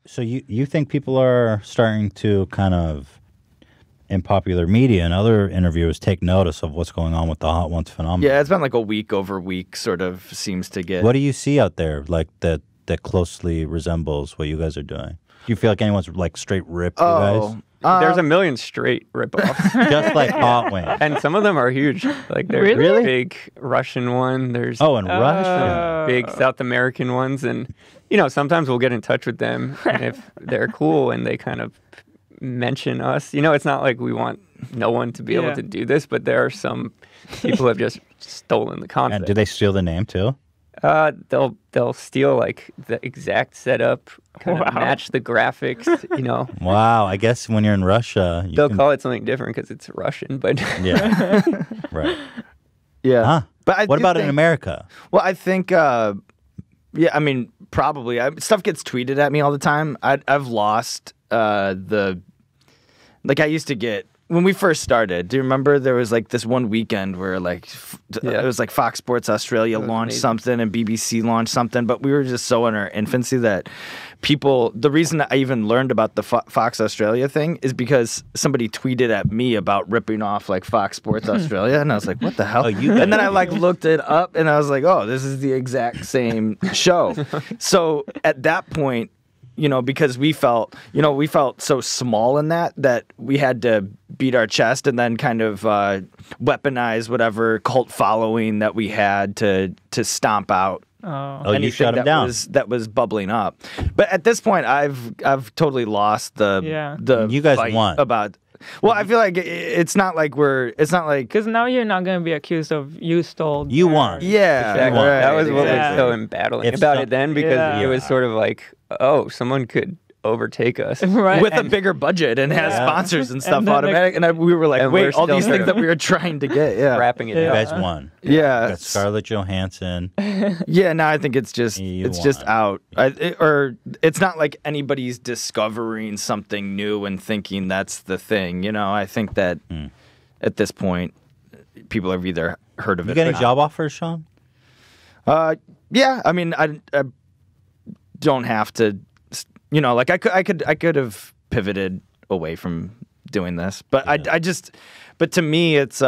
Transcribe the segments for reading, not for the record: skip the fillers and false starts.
So you think people are starting to kind of, in popular media and other interviewers, take notice of what's going on with the Hot Ones phenomenon? Yeah, it's been like a week over week sort of seems to get. What do you see out there like that closely resembles what you guys are doing? Do you feel like anyone's like straight ripped you guys? There's a million straight ripoffs. Just like Hot Wings. And some of them are huge. Like there's Really? a big Russian one. There's in Russia. big South American ones. And, sometimes we'll get in touch with them. And if they're cool and they kind of mention us, it's not like we want no one to be able to do this, but there are some people who have just stolen the concept. And do they steal the name too? They'll steal like the exact setup, kind of match the graphics, Wow, I guess when you're in Russia, they'll call it something different because it's Russian, but yeah, right. Yeah, Huh. but what about in America? Well, I think, I mean, probably stuff gets tweeted at me all the time. I've lost I used to get. When we first started, do you remember there was like this one weekend where like it was like Fox Sports Australia launched something and BBC launched something, but we were just so in our infancy that the reason I even learned about the Fox Australia thing is because somebody tweeted at me about ripping off like Fox Sports Australia, and I was like, what the hell? And then I like looked it up and I was like, oh, this is the exact same show. So at that point, because we felt so small in that we had to beat our chest and then kind of weaponize whatever cult following that we had to stomp out. You shut them down. That was bubbling up. But at this point, I've totally lost the you guys fight won about. Well, I feel like it's not like because now you're not going to be accused of you stole. You won. Yeah, exactly. Right, that was what was so embattling about it then, because it was sort of like, oh, someone could overtake us with a bigger budget and has sponsors and stuff automatic. And we were like, wait, all these things that we were trying to get, wrapping it. You guys won. Yeah, you got Scarlett Johansson. Yeah, now I think it's just just out, or it's not like anybody's discovering something new and thinking that's the thing. I think that at this point, people have either heard of it. You get any job offers, Sean? Yeah, I mean, I don't have to. Like I could have pivoted away from doing this, but but to me, it's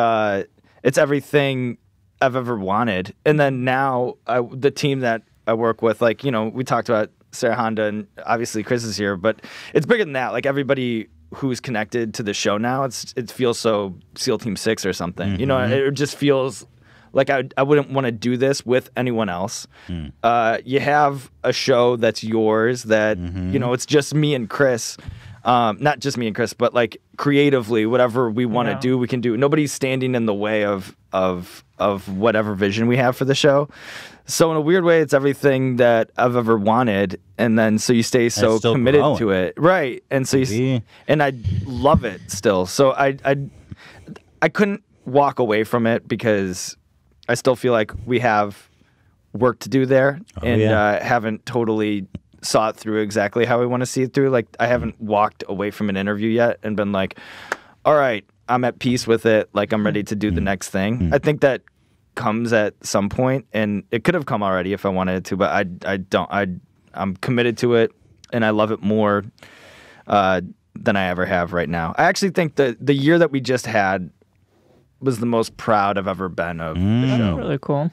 everything I've ever wanted. And then now the team that I work with, like, we talked about Sarah Honda and obviously Chris is here, but it's bigger than that. Like everybody who's connected to the show now, it feels so SEAL Team 6 or something. Mm-hmm. It just feels like I wouldn't want to do this with anyone else. You have a show that's yours that, it's just me and Chris. Not just me and Chris, but like creatively, whatever we want to do, we can do. Nobody's standing in the way of whatever vision we have for the show. So in a weird way, it's everything that I've ever wanted. And then so you stay so committed to it. Right. And so and I love it still. So I couldn't walk away from it because I still feel like we have work to do there haven't totally saw it through exactly how we want to see it through. Like I haven't walked away from an interview yet and been like, all right, I'm at peace with it. Like I'm ready to do the next thing. I think that comes at some point, and it could have come already if I wanted it to, but I don't. I'm committed to it, and I love it more than I ever have right now. I actually think that the year that we just had was the most proud I've ever been of the show. That's really cool.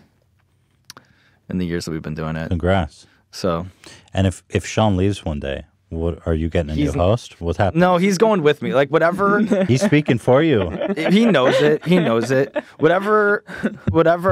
In the years that we've been doing it. Congrats. So, and if Sean leaves one day, what are you getting a new host? What's happening? No, he's going with me. Like whatever. He's speaking for you. He knows it. He knows it. Whatever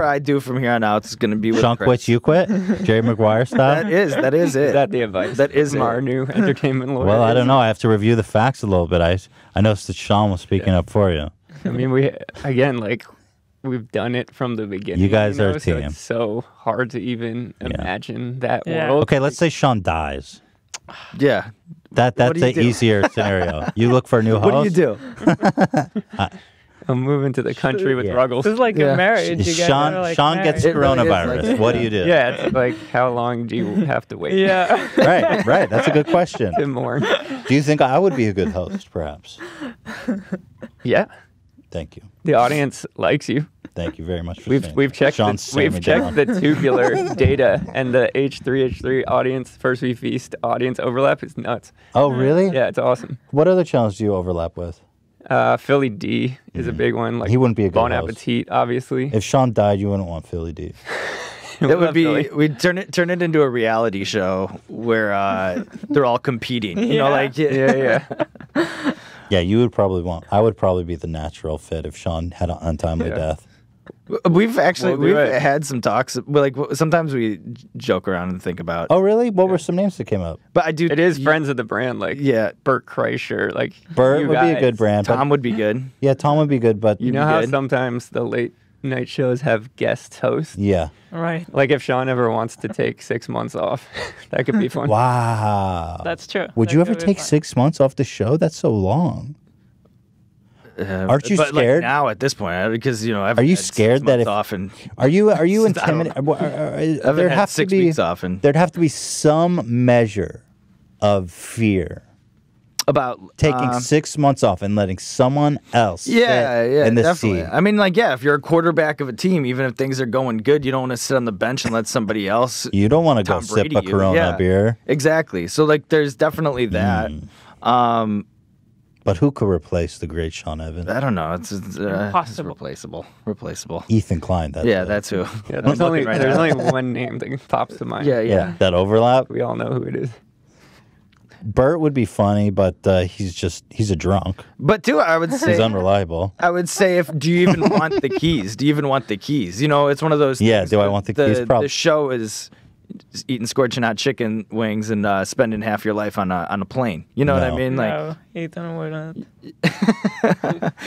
I do from here on out is going to be with Sean Chris. quits, you quit. Jerry Maguire style. That is it. Is that the advice? That is from our new entertainment lawyer. Well, I don't know. I have to review the facts a little bit. I noticed that Sean was speaking up for you. I mean, we've done it from the beginning. You guys are a so team. It's so hard to even imagine that world. Okay, let's say Sean dies. Yeah. That's an easier scenario. You look for a new host. What do you do? I'm moving to the country with Ruggles. It's like a marriage. You guys Sean are like Sean married. gets coronavirus. What do you do? Yeah, it's like, how long do you have to wait? Yeah. Right. That's a good question. To mourn. Do you think I would be a good host, perhaps? Yeah. Thank you. The audience likes you. Thank you very much for saying We've that. checked Sean the, sat me we've checked down. the tubular data, and the H3H3 audience first we feast audience overlap is nuts. Oh, really? Yeah, it's awesome. What other channels do you overlap with? Philly D is a big one. Like He wouldn't be a good Bon host. Appetit, obviously. If Sean died, you wouldn't want Philly D. It would be we'd turn it into a reality show where they're all competing. You know, Yeah. like Yeah. Yeah, you would probably want. I would probably be the natural fit if Sean had an untimely Yeah. death. We've actually We'll do we've it. had some talks. Like sometimes we joke around and think about. Oh, really? What were some names that came up? But I do. It is friends of the brand, like Yeah. Bert Kreischer. Like Bert you would be a guys. good brand. But Tom would be good. yeah, Tom would be good. But You know be how good. sometimes the late night shows have guest hosts? yeah. Right. Like if Sean ever wants to take 6 months off, that could be fun. Wow. That's true. Would That you could ever be take fun. 6 months off the show? That's so long. Aren't you but scared? Like now at this point? Because I've Are you had 6 scared that months if- off and Are you I don't intimidated? I've There'd had have to 6 be weeks off and there'd have to be some measure of fear about taking 6 months off and letting someone else Yeah, sit yeah, in the definitely. seat. I mean, like, yeah, if you're a quarterback of a team, even if things are going good, you don't want to sit on the bench and let somebody else. You don't want to go Tom sip Brady a you. Corona Yeah. beer. Exactly. So, like, there's definitely that. But who could replace the great Sean Evans? I don't know. It's Impossible. replaceable. Ethan Klein. That's Yeah, it. that's who. Yeah, there's I'm only looking right there's now. only one name that pops to mind. Yeah, yeah. That overlap. We all know who it is. Bert would be funny, but he's a drunk. But too, I would He's say. unreliable. I would say, do you even want the keys? Do you even want the keys? It's one of those. Yeah, things do I where want the keys? The show is eating scorching hot chicken wings and spending half your life on a plane. You know what I No. mean? Like, No, Ethan wouldn't.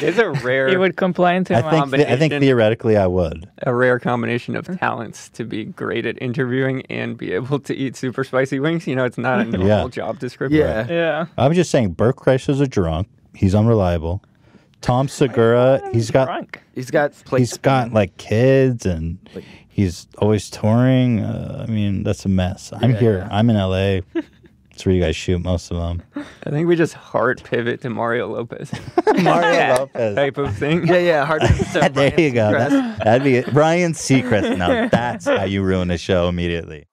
It's a rare He would complain too I much. think Combination. theoretically I would. a rare combination of talents to be great at interviewing and be able to eat super spicy wings. It's not a normal Yeah. job description. yeah. Yeah. I'm just saying Bert Kreischer's a drunk. He's unreliable. Tom Segura, he's got Drunk. He's got places. he's got like kids and he's always touring. I mean, that's a mess. I'm here. yeah. I'm in LA. That's where you guys shoot most of them. I think we just hard pivot to Mario Lopez Mario Lopez. type of thing. Yeah, hard to say. There you go. Seacrest. That'd be it. Ryan Seacrest. Now that's how you ruin a show immediately.